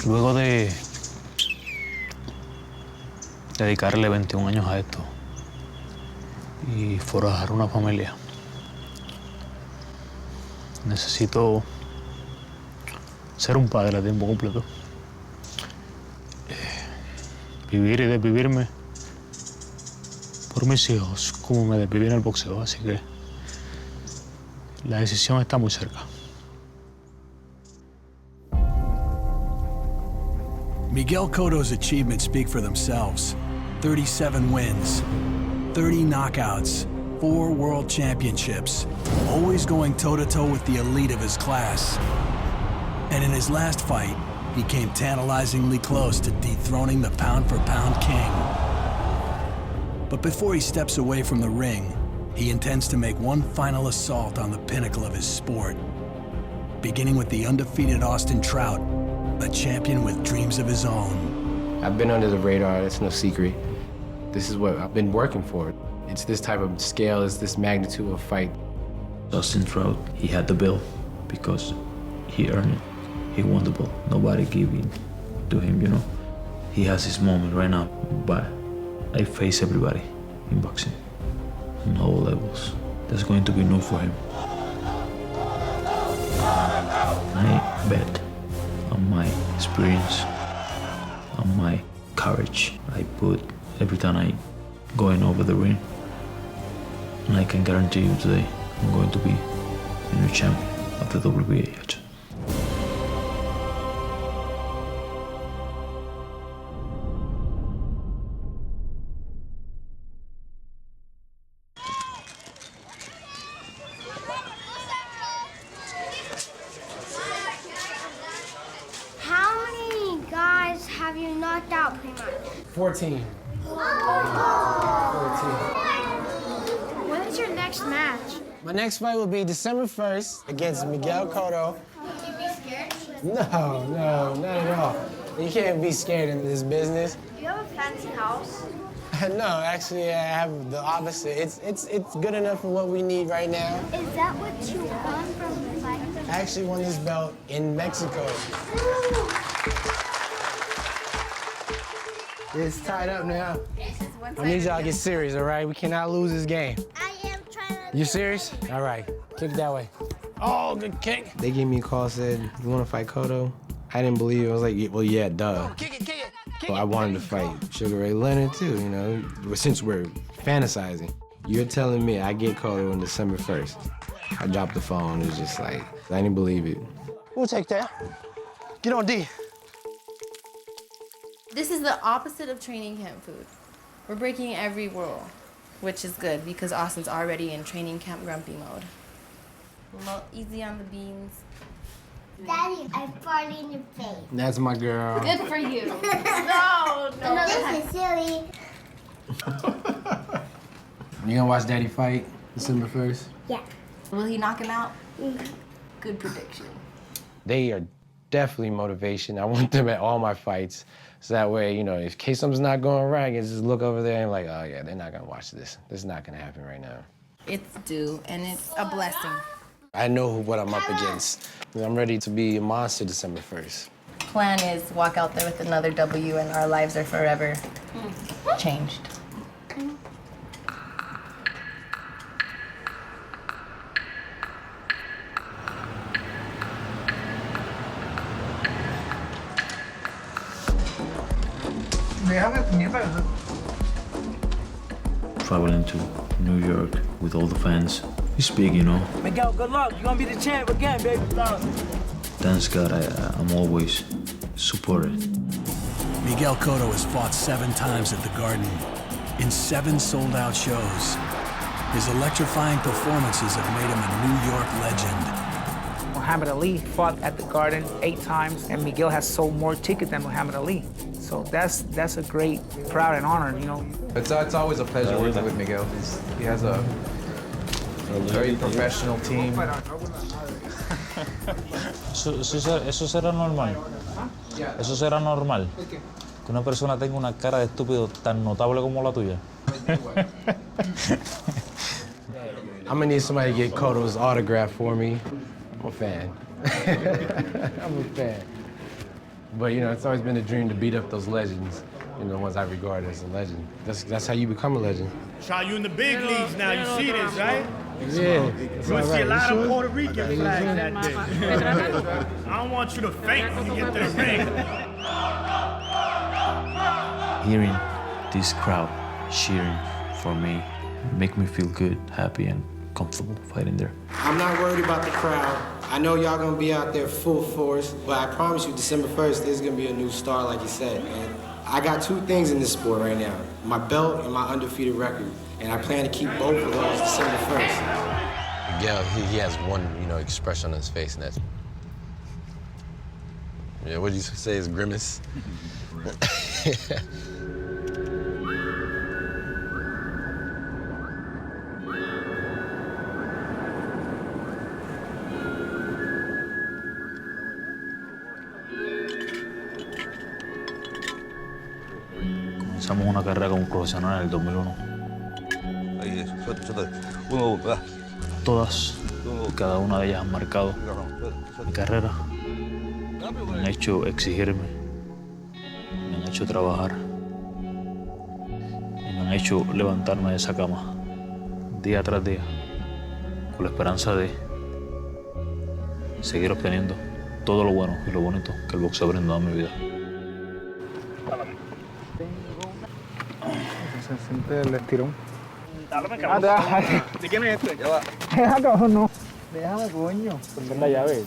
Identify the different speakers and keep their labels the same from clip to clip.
Speaker 1: Luego de dedicarle 21 años a esto y forjar una familia, necesito ser un padre a tiempo completo. Vivir y desvivirme por mis hijos como me desviví en el boxeo, así que la decisión está muy cerca.
Speaker 2: Miguel Cotto's achievements speak for themselves. 37 wins, 30 knockouts, 4 world championships, always going toe-to-toe with the elite of his class. And in his last fight, he came tantalizingly close to dethroning the pound-for-pound king. But before he steps away from the ring, he intends to make one final assault on the pinnacle of his sport, beginning with the undefeated Austin Trout, a champion with dreams of his own.
Speaker 3: I've been under the radar, that's no secret. This is what I've been working for. It's this type of scale, it's this magnitude of fight.
Speaker 1: Austin Trout, he had the bill because he earned it. He won the ball. Nobody gave it to him, you know. He has his moment right now, but I face everybody in boxing, on all levels. That's going to be new for him. I bet on my experience, on my courage. I put every time I going over the ring, and I can guarantee you today, I'm going to be a new champion of the WBA.
Speaker 4: How many guys have you knocked out, pretty much?
Speaker 3: 14. 14.
Speaker 4: When is your next match?
Speaker 3: My next fight will be December 1st against Miguel Cotto.
Speaker 4: Would you be scared?
Speaker 3: No, not at all. You can't be scared in this business.
Speaker 4: Do you have a fancy house?
Speaker 3: No, actually, I have the opposite. It's good enough for what we need right now.
Speaker 4: Is that what you won from the fight?
Speaker 3: I actually won this belt in Mexico. It's tied up now. I need y'all to get serious, all right? We cannot lose this game.
Speaker 4: I am trying to...
Speaker 3: You serious? All right, kick it that way. Oh, good kick. They gave me a call, said, you want to fight Cotto? I didn't believe it. I was like, well, yeah, duh.
Speaker 4: Kick it.
Speaker 3: Well, I wanted to fight Sugar Ray Leonard, too, you know, since we're fantasizing. You're telling me I get Cotto on December 1st. I dropped the phone. It was just like, I didn't believe it. We'll take that. Get on D.
Speaker 5: This is the opposite of training camp food. We're breaking every rule, which is good because Austin's already in training camp grumpy mode. A little easy on the beans.
Speaker 4: Daddy, I farted in your face.
Speaker 3: That's my girl.
Speaker 5: Good for you. No.
Speaker 4: This is silly.
Speaker 3: You gonna watch Daddy fight December 1st?
Speaker 4: Yeah.
Speaker 5: Will he knock him out? Good prediction.
Speaker 3: They are definitely motivation. I want them at all my fights. So that way, you know, in case something's not going right, I can just look over there and like, oh yeah, they're not gonna watch this. This is not gonna happen right now.
Speaker 5: It's due, and it's a blessing.
Speaker 3: I know what I'm up against. I'm ready to be a monster December 1st.
Speaker 5: Plan is walk out there with another W and our lives are forever changed.
Speaker 1: Traveling to New York with all the fans, it's big, you know.
Speaker 6: Miguel, good luck. You're gonna be the champ again, baby.
Speaker 1: Thanks God, I'm always supported.
Speaker 2: Miguel Cotto has fought 7 times at the Garden in 7 sold-out shows. His electrifying performances have made him a New York legend.
Speaker 6: Muhammad Ali fought at the Garden 8 times, and Miguel has sold more tickets than Muhammad Ali. So that's a great, proud and honor, you know.
Speaker 7: It's always a pleasure working with Miguel. He has a very professional team.
Speaker 8: Eso será normal. Eso será normal. Que una persona tenga una cara de estúpido tan notable como la tuya.
Speaker 3: I'm gonna need somebody to get Cotto's autograph for me. I'm a fan. I'm a fan. But, you know, it's always been a dream to beat up those legends, you know, the ones I regard as a legend. That's how you become a legend.
Speaker 9: Trout, you in the big leagues now. You see this, right?
Speaker 3: Yeah.
Speaker 9: You'll see a lot of Puerto Rican flags that day. I don't want you to faint when you get to the ring.
Speaker 1: Hearing this crowd cheering for me make me feel good, happy, and comfortable fighting there.
Speaker 10: I'm not worried about the crowd. I know y'all gonna be out there full force, but I promise you December 1st, there's gonna be a new star, like you said. And I got two things in this sport right now, my belt and my undefeated record. And I plan to keep both of those December 1st.
Speaker 3: Miguel, he has one, you know, expression on his face, and that's... Yeah, what did you say, his grimace?
Speaker 1: Comenzamos una carrera como profesional en el 2001.
Speaker 11: Ahí eso, suéltate. Uno, ¿verdad?
Speaker 1: Todas y cada una de ellas han marcado mi carrera. Me han hecho exigirme, me han hecho trabajar y me han hecho levantarme de esa cama día tras día con la esperanza de seguir obteniendo todo lo bueno y lo bonito que el boxeo ha brindado en mi vida.
Speaker 6: Se siente el estirón.
Speaker 9: Si quieres esto, ya va.
Speaker 6: Deja, cabrón, no. Déjame, coño. Pon la llave.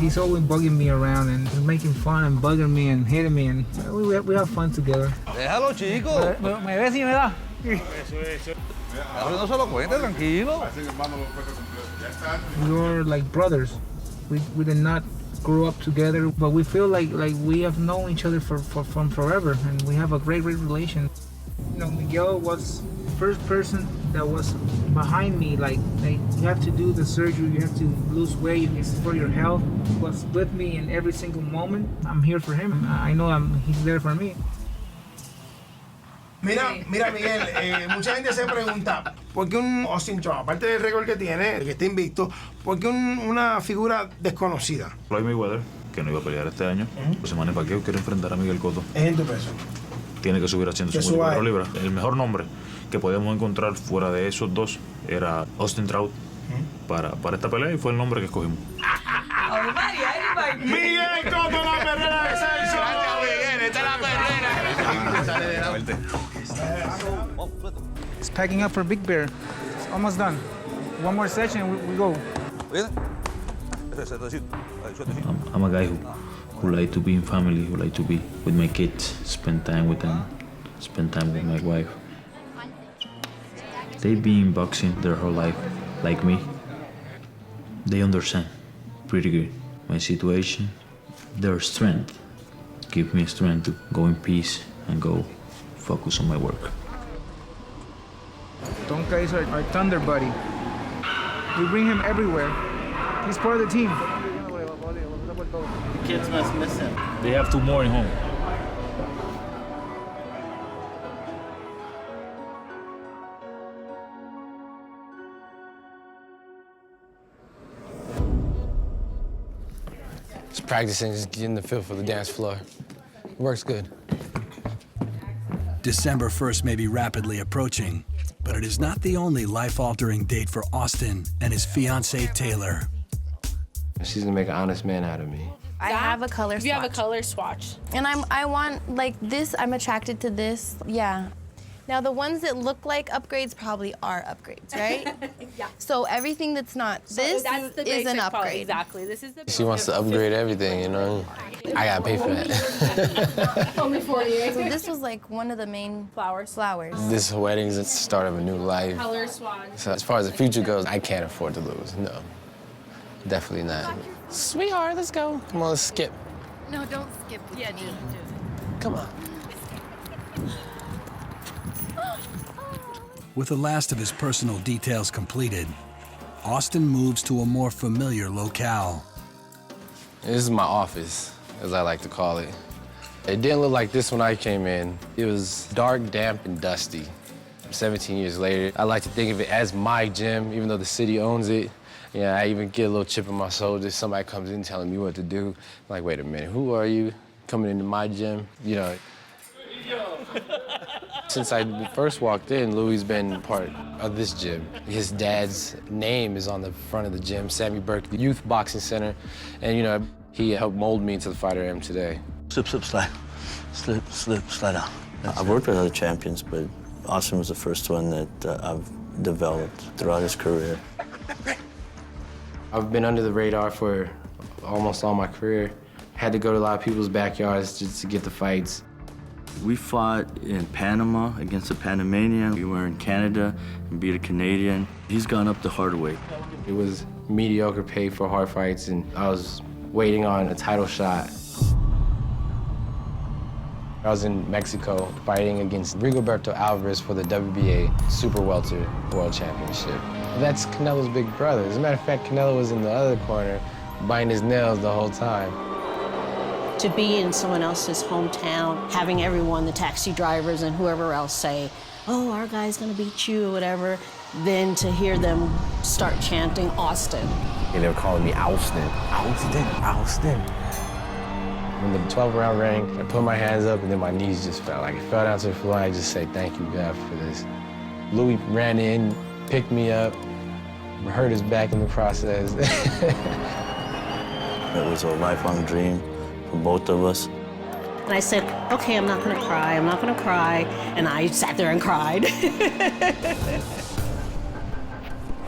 Speaker 6: He's always bugging me around and making fun and bugging me and hitting me, and we have fun together.
Speaker 11: Déjalo, chico.
Speaker 6: Me ves y me da.
Speaker 9: Eso.
Speaker 11: No se lo cuente, tranquilo.
Speaker 6: We're like brothers. We did not grow up together, but we feel like we have known each other from forever, and we have a great relation. You know, Miguel was the first person that was behind me, like you have to do the surgery, you have to lose weight, it's for your health. He was with me in every single moment. I'm here for him. I know he's there for me.
Speaker 9: Mira, Miguel, mucha gente se pregunta, ¿por qué un Austin Trout, aparte del récord que tiene, que está invicto, por qué una figura desconocida?
Speaker 1: Floyd Mayweather, que no iba a pelear este año, pues Manny Pacquiao quiere enfrentar a Miguel Cotto.
Speaker 9: Es en tu peso.
Speaker 1: Tiene que subir a 154 libras. El mejor nombre que podíamos encontrar fuera de esos dos era Austin Trout para esta pelea, y fue el nombre que escogimos.
Speaker 9: Miguel Cotto, la perrera de Celso.
Speaker 3: Gracias, Miguel, esta es la perrera.
Speaker 6: It's packing up for Big Bear. It's almost done. One more session, we go.
Speaker 1: I'm a guy who like to be in family, who like to be with my kids, spend time with them, spend time with my wife. They've been in boxing their whole life, like me. They understand pretty good my situation. Their strength give me strength to go in peace and go focus on my work.
Speaker 6: Tonka is our thunder buddy. We bring him everywhere. He's part of the team.
Speaker 9: The kids must miss him.
Speaker 1: They have 2 more at home.
Speaker 3: Just practicing, just getting the feel for the dance floor. It works good.
Speaker 2: December 1st may be rapidly approaching, but it is not the only life-altering date for Austin and his fiancée, Taylor.
Speaker 3: She's gonna make an honest man out of me.
Speaker 5: I have a color swatch.
Speaker 12: You have a color swatch.
Speaker 5: And I want, like, this, I'm attracted to this, yeah. Now, the ones that look like upgrades probably are upgrades, right?
Speaker 12: Yeah.
Speaker 5: So everything that's not this
Speaker 12: that's the
Speaker 5: is an
Speaker 12: basic
Speaker 5: upgrade.
Speaker 12: quality. Exactly. This is the
Speaker 3: She wants to upgrade everything, you know? I gotta pay for that.
Speaker 12: only 48.
Speaker 5: So this was like one of the main flowers.
Speaker 3: This wedding's the start of a new life.
Speaker 12: Color swatch.
Speaker 3: So as far as the future goes, I can't afford to lose, no. Definitely not. Sweetheart, let's go. Come on, let's skip.
Speaker 5: No, don't skip with me.
Speaker 3: Come on.
Speaker 2: With the last of his personal details completed, Austin moves to a more familiar locale.
Speaker 3: This is my office, as I like to call it. It didn't look like this when I came in. It was dark, damp, and dusty. 17 years later, I like to think of it as my gym, even though the city owns it. Yeah, I even get a little chip on my shoulder. Somebody comes in telling me what to do. I'm like, wait a minute, who are you coming into my gym? You know. Since I first walked in, Louis been part of this gym. His dad's name is on the front of the gym, Sammy Burke, the Youth Boxing Center. And, you know, he helped mold me into the fighter I am today.
Speaker 13: Slip, slip, slide. Slip, slip, slide down. I've worked with other champions, but Austin was the first one that I've developed throughout his career.
Speaker 3: I've been under the radar for almost all my career. Had to go to a lot of people's backyards just to get the fights.
Speaker 13: We fought in Panama against a Panamanian. We were in Canada and beat a Canadian. He's gone up the hard way.
Speaker 3: It was mediocre pay for hard fights, and I was waiting on a title shot. I was in Mexico fighting against Rigoberto Alvarez for the WBA Super Welter World Championship. That's Canelo's big brother. As a matter of fact, Canelo was in the other corner, biting his nails the whole time.
Speaker 14: To be in someone else's hometown, having everyone, the taxi drivers and whoever else say, oh, our guy's gonna beat you or whatever, then to hear them start chanting Austin.
Speaker 3: And they were calling me Austin. Austin, Austin. When the 12th round rang, I put my hands up and then my knees just fell. Like, it fell down to the floor. I just say, thank you, God, for this. Louis ran in, picked me up, hurt his back in the process.
Speaker 13: It was a lifelong dream for both of us.
Speaker 14: And I said, okay, I'm not gonna cry, I'm not gonna cry. And I sat there and cried.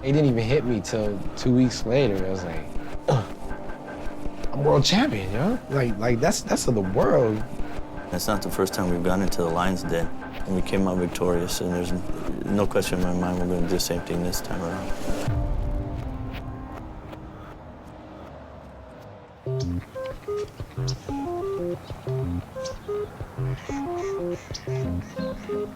Speaker 3: It didn't even hit me till 2 weeks later. I was like, I'm world champion, yo. Like that's of the world.
Speaker 13: It's not the first time we've gone into the lion's den, and we came out victorious, and there's no question in my mind we're going to do the same thing this time around.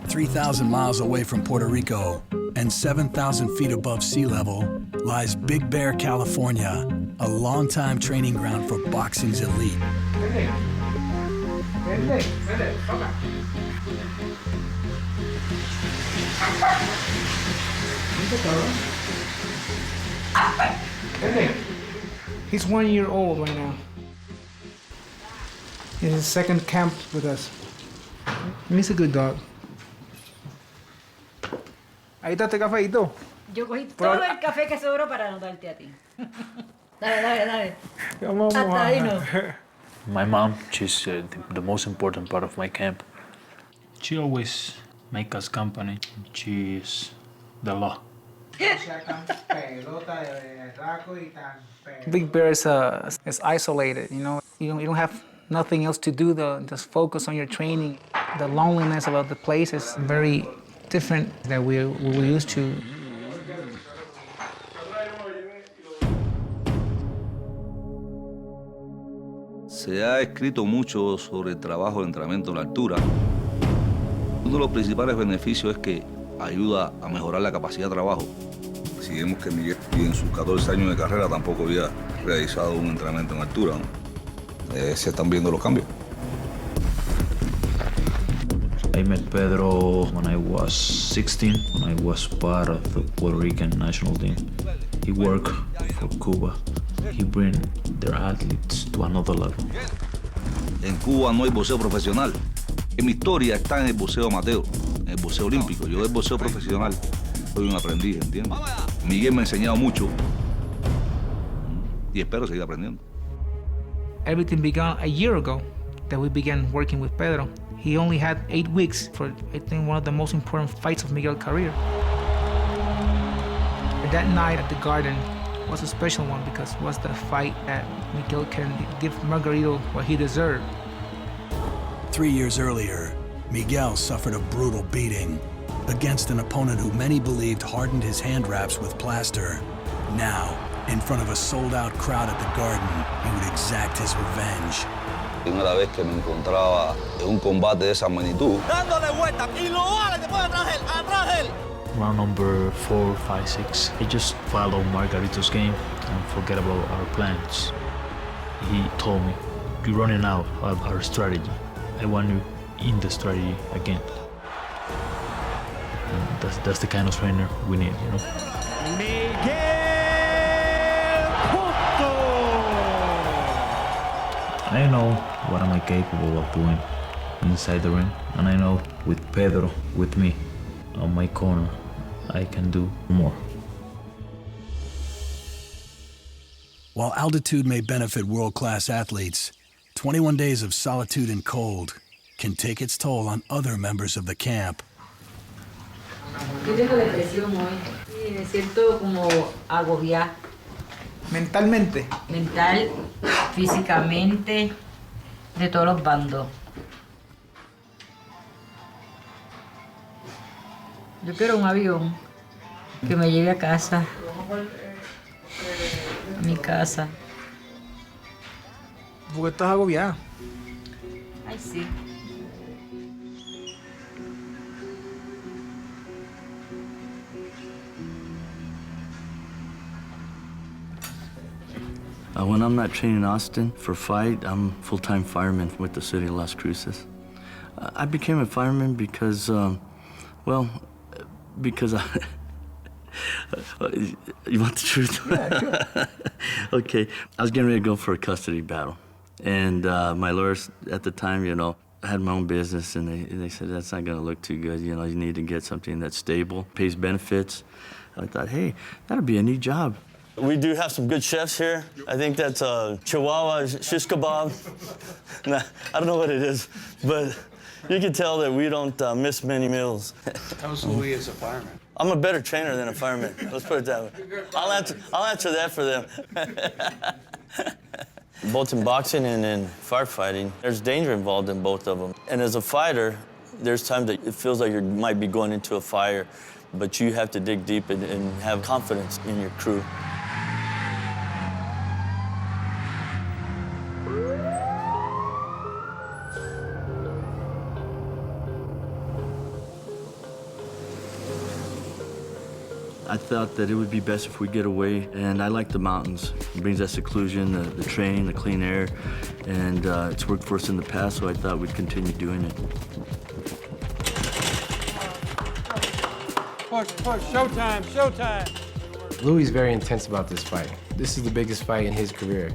Speaker 2: "3,000 miles away from Puerto Rico and 7,000 feet above sea level lies Big Bear, California, a longtime training ground for boxing's elite.
Speaker 6: He's 1 year old right now. It's his second camp with us. And he's a good dog. Ahí está este cafecito.
Speaker 15: Yo cogí todo el café que sobró para anotarte a ti. Dale. Hasta ahí no.
Speaker 1: My mom, she's the most important part of my camp. She always make us company. She is the law.
Speaker 6: Big Bear is isolated, you know. You don't have nothing else to do, just focus on your training. The loneliness about the place is very different than we're used to.
Speaker 11: Se ha escrito mucho sobre el trabajo de entrenamiento en la altura. Uno de los principales beneficios es que ayuda a mejorar la capacidad de trabajo. Si vemos que Miguel en sus 14 años de carrera tampoco había realizado un entrenamiento en altura, ¿no? Se están viendo los cambios.
Speaker 1: I met Pedro when I was 16, when I was part of the Puerto Rican national team. He worked for Cuba. He bring their athletes to another level.
Speaker 11: En Cuba no hay boxeo profesional. Mi historia está en el boxeo amateur, en el boxeo olímpico. Yo del boxeo profesional soy un aprendiz, ¿entiendes? Miguel me ha enseñado mucho y espero seguir aprendiendo.
Speaker 6: Everything began a year ago that we began working with Pedro. He only had 8 weeks for, I think, one of the most important fights of Miguel's career. That night at the Garden was a special one because it was the fight that Miguel can give Margarito what he deserved.
Speaker 2: 3 years earlier, Miguel suffered a brutal beating against an opponent who many believed hardened his hand wraps with plaster. Now, in front of a sold-out crowd at the Garden, he would exact his revenge.
Speaker 11: Primera vez que me encontraba en un combate de esa magnitud.
Speaker 16: Dándole vuelta y lo vale después atrás él.
Speaker 1: Round number 4, 5, 6. I just follow Margarito's game and forget about our plans. He told me, "You're running out of our strategy. I want you in the strategy again." And that's the kind of trainer we need, you know.
Speaker 16: Miguel
Speaker 1: I know what am I capable of doing inside the ring, and I know with Pedro with me on my corner, I can do more.
Speaker 2: While altitude may benefit world-class athletes, 21 days of solitude and cold can take its toll on other members of the camp.
Speaker 15: Yo tengo depresión hoy. Sí, me siento como agobiada.
Speaker 6: Mentalmente.
Speaker 15: Mental, físicamente, de todos los bandos. Yo quiero un avión que me lleve a casa, a mi casa.
Speaker 6: ¿Por qué estás agobiada?
Speaker 15: Ay, sí.
Speaker 13: When I'm not training Austin for fight, I'm full-time fireman with the city of Las Cruces. I became a fireman because, because I... You want the truth?
Speaker 6: Yeah, sure.
Speaker 13: Okay, I was getting ready to go for a custody battle. And my lawyers at the time, I had my own business, and they said, that's not gonna look too good. You need to get something that's stable, pays benefits. I thought, hey, that'd be a neat job. We do have some good chefs here. I think that's Chihuahua shish kebab. Nah, I don't know what it is, but you can tell that we don't miss many meals.
Speaker 7: How's Louis as a fireman?
Speaker 13: I'm a better trainer than a fireman. Let's put it that way. I'll answer that for them. Both in boxing and in firefighting, there's danger involved in both of them. And as a fighter, there's times that it feels like you might be going into a fire, but you have to dig deep and have confidence in your crew. I thought that it would be best if we get away, and I like the mountains. It brings that seclusion, the training, the clean air, and it's worked for us in the past, so I thought we'd continue doing it.
Speaker 16: Push, showtime, showtime.
Speaker 3: Louis is very intense about this fight. This is the biggest fight in his career.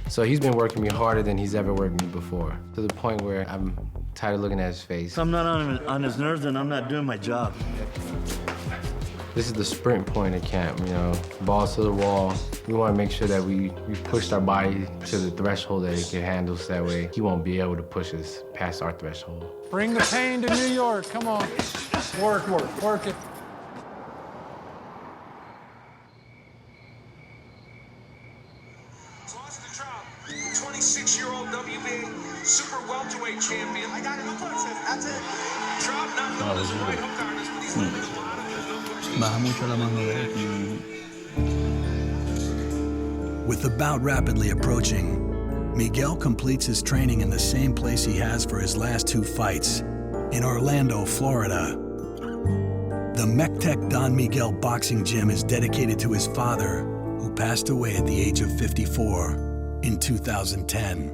Speaker 3: So he's been working me harder than he's ever worked me before, to the point where I'm tired of looking at his face.
Speaker 13: If I'm not on his nerves, then I'm not doing my job.
Speaker 3: This is the sprint point of camp, balls to the wall. We want to make sure that we pushed our body to the threshold that it can handle, so that way he won't be able to push us past our threshold.
Speaker 16: Bring the pain to New York, come on. Work it.
Speaker 17: Trout, 26-year-old WBA super welterweight champion. I got it. That's it. Trout, not known as a right hook artist, but he's living a lot of
Speaker 1: Baja mucho la mano de él.
Speaker 2: With the bout rapidly approaching, Miguel completes his training in the same place he has for his last two fights, in Orlando, Florida. The MECTEC Don Miguel Boxing Gym is dedicated to his father, who passed away at the age of 54 in 2010.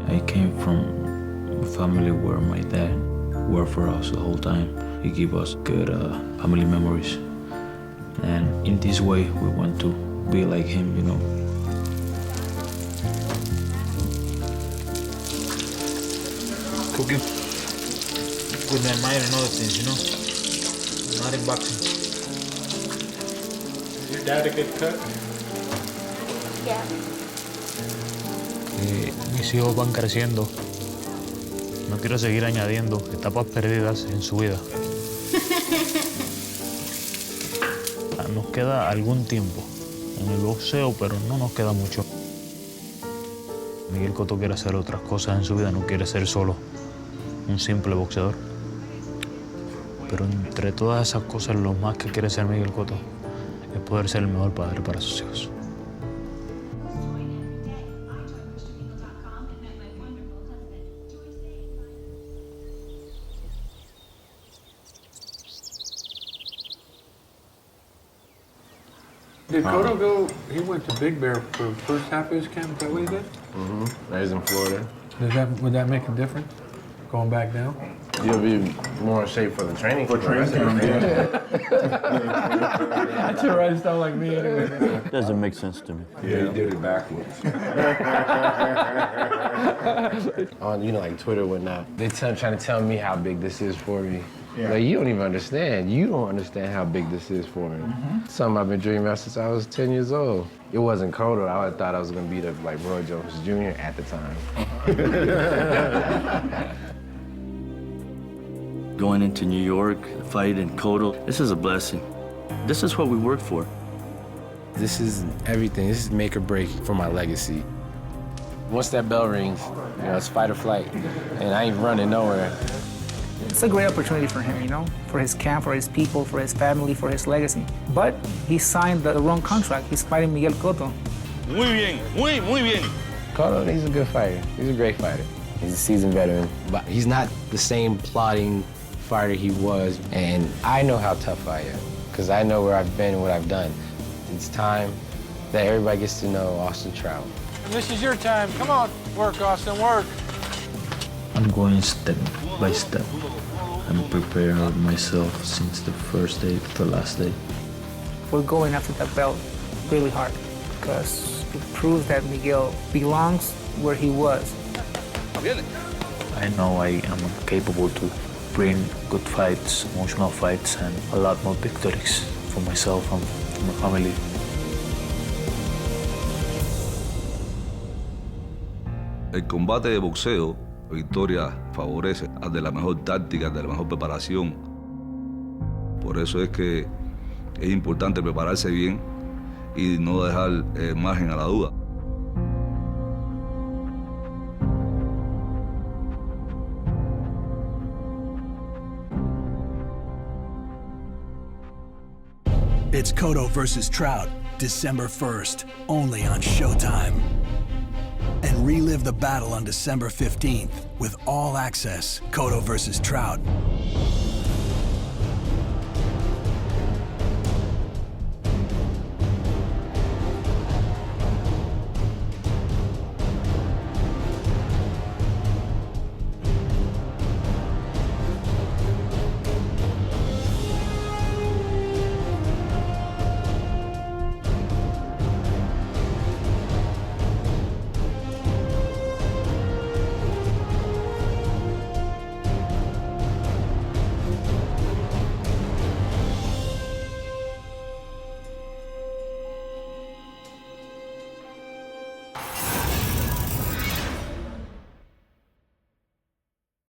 Speaker 1: I came from a family where my dad worked for us the whole time. He gave us good family memories. And in this way, we want to be like him,
Speaker 6: Cooking with my mind and other things, Not in boxing.
Speaker 16: Is your dad a good cook?
Speaker 4: Yeah.
Speaker 8: Mis hijos van creciendo. No quiero seguir añadiendo etapas perdidas en su vida. Nos queda algún tiempo en el boxeo, pero no nos queda mucho. Miguel Cotto quiere hacer otras cosas en su vida, no quiere ser solo un simple boxeador. Pero entre todas esas cosas, lo más que quiere ser Miguel Cotto es poder ser el mejor padre para sus hijos.
Speaker 18: Did Cotto go, he went to Big Bear for the first half of his camp, is that what he did?
Speaker 3: He's in Florida.
Speaker 18: Would that make a difference, going back down?
Speaker 3: You'll be more in shape for the training.
Speaker 18: For training camp,
Speaker 3: That's your right style like me anyway.
Speaker 13: Doesn't make sense to me.
Speaker 18: Yeah, you did it backwards.
Speaker 3: On, you know, like Twitter and whatnot, they're trying to tell me how big this is for me.
Speaker 18: Yeah.
Speaker 3: Like, you don't even understand. You don't understand how big this is for me. Something I've been dreaming about since I was 10 years old. It wasn't Cotto. I thought I was going to be like Roy Jones Jr. at the time.
Speaker 13: Going into New York, fighting Cotto, this is a blessing. This is what we work for.
Speaker 3: This is everything. This is make or break for my legacy. Once that bell rings, you know, it's fight or flight, and I ain't running nowhere.
Speaker 6: It's a great opportunity for him, you know, for his camp, for his people, for his family, for his legacy. But he signed the wrong contract. He's fighting Miguel Cotto.
Speaker 16: Muy bien, muy bien.
Speaker 3: Cotto, he's a good fighter. He's a great fighter. He's a seasoned veteran, but he's not the same plodding fighter he was. And I know how tough I am, because I know where I've been and what I've done. It's time that everybody gets to know Austin Trout.
Speaker 19: And this is your time. Come on, work, Austin, work.
Speaker 1: I'm going step by step. I'm preparing myself since the first day to the last day.
Speaker 6: We're going after that belt really hard because it proves that Miguel belongs where he was.
Speaker 1: I know I am capable to bring good fights, emotional fights, and a lot more victories for myself and for my family.
Speaker 11: El combate de boxeo, la victoria favorece al de la mejor táctica, de la mejor preparación. Por eso es que es importante prepararse bien y no dejar margen a la duda.
Speaker 2: It's Cotto versus Trout, December 1st, only on Showtime. And relive the battle on December 15th with All Access, Cotto versus Trout.